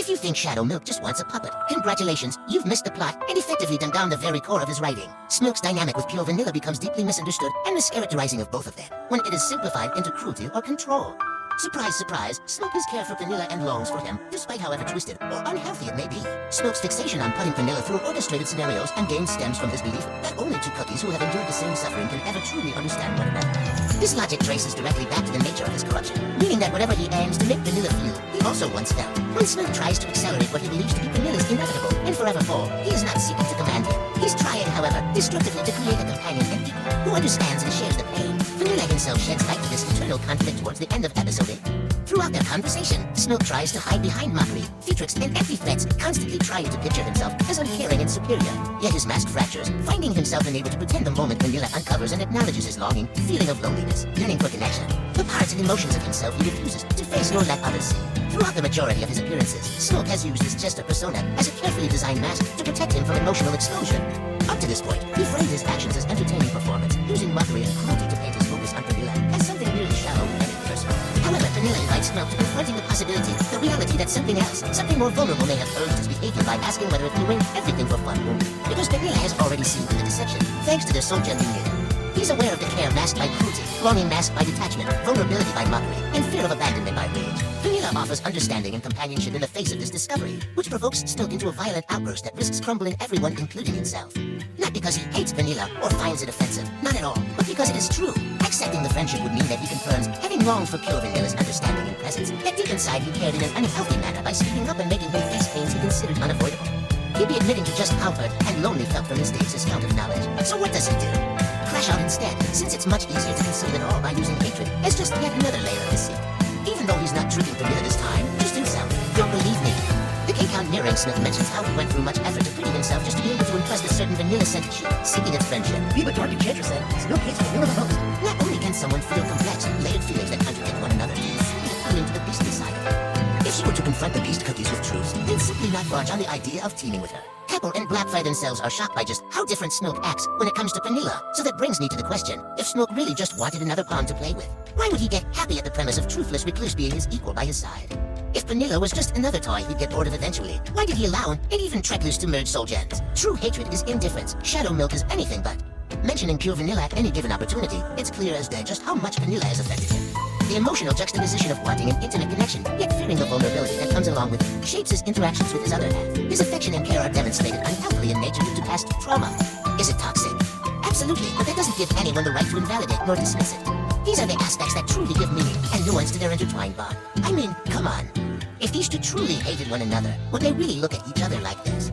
If you think Shadow Milk just wants a puppet, congratulations, you've missed the plot and effectively dumbed down the very core of his writing. Smoke's dynamic with Pure Vanilla becomes deeply misunderstood and mischaracterizing of both of them, when it is simplified into cruelty or control. Surprise, surprise, Smoke has care for Vanilla and longs for him, despite however twisted or unhealthy it may be. Smoke's fixation on putting Vanilla through orchestrated scenarios and games stems from his belief that only two cookies who have endured the same suffering can ever truly understand one another. This logic traces directly back to the nature of his corruption, meaning that whatever he aims to make Vanilla feel, he also once felt. When Smoke tries to accelerate what he believes to be Vanilla's inevitable and forever fall, he is not seeking to command him. He's trying, however, destructively to create a companion and equal who understands and shares the pain. Vanilla himself sheds light to this internal conflict towards the end of episode 8. Throughout their conversation, Smoke tries to hide behind mockery, theatrics, and empty threats, constantly trying to picture himself as uncaring and superior. Yet his mask fractures, finding himself unable to pretend the moment Vanilla uncovers and acknowledges his longing, feeling of loneliness, yearning for connection. The parts and emotions of himself he refuses to face nor let others see. Throughout the majority of his appearances, Smoke has used his jester persona as a carefully designed mask to protect him from emotional exposure. Up to this point, he framed his actions as entertaining performance, using mockery and cruelty to paint his focus on Vanilla as something merely shallow and impersonal. However, Vanilla invites Smoke to confronting the possibility, the reality that something else, something more vulnerable may have urged his behavior by asking whether it will win everything for fun. Because Vanilla has already seen through the deception, thanks to their soul gem union. He's aware of the care masked by cruelty, longing masked by detachment, vulnerability by mockery, and fear of abandonment by rage. Vanilla offers understanding and companionship in the face of this discovery, which provokes Smoke into a violent outburst that risks crumbling everyone, including himself. Not because he hates Vanilla or finds it offensive, not at all, but because it is true. Accepting the friendship would mean that he confirms having longed for Pure Vanilla's understanding and presence, yet deep inside he cared in an unhealthy manner by speaking up and making him face pains he considered unavoidable. He'd be admitting to just how hurt and lonely felt from his days as Count of Knowledge. So what does he do? Crash out instead, since it's much easier to conceal it all by using hatred as just yet another layer of deceit. Even though he's not treating Vanilla this time, just himself. Don't believe me. The K-Count narrating Smith mentions how he went through much effort to pretty himself just to be able to impress the certain Vanilla-scented chick, seeking its friendship. Viva Dark Enchantress said, Smoke hates Vanilla the most. Not only can someone feel complex, layered feelings that contradict one another, he is fully appealing to the beastly side of her. If she were to confront the beast cookies with truth, then simply not budge on the idea of teaming with her. Pepper and Blackfire themselves are shocked by just how different Smoke acts when it comes to Vanilla. So that brings me to the question, if Smoke really just wanted another pawn to play with, why would he get happy at the premise of truthless recluse being his equal by his side? If Vanilla was just another toy he'd get bored of eventually, why did he allow him and even Trecluse to merge soul gems? True hatred is indifference, Shadow Milk is anything but. Mentioning Pure Vanilla at any given opportunity, it's clear as day just how much Vanilla has affected him. The emotional juxtaposition of wanting an intimate connection, yet fearing the vulnerability that comes along with it, shapes his interactions with his other half. His affection and care are demonstrated unhealthily in nature due to past trauma. Is it toxic? Absolutely, but that doesn't give anyone the right to invalidate nor dismiss it. These are the aspects that truly give meaning and nuance to their intertwined bond. I mean, come on. If these two truly hated one another, would they really look at each other like this?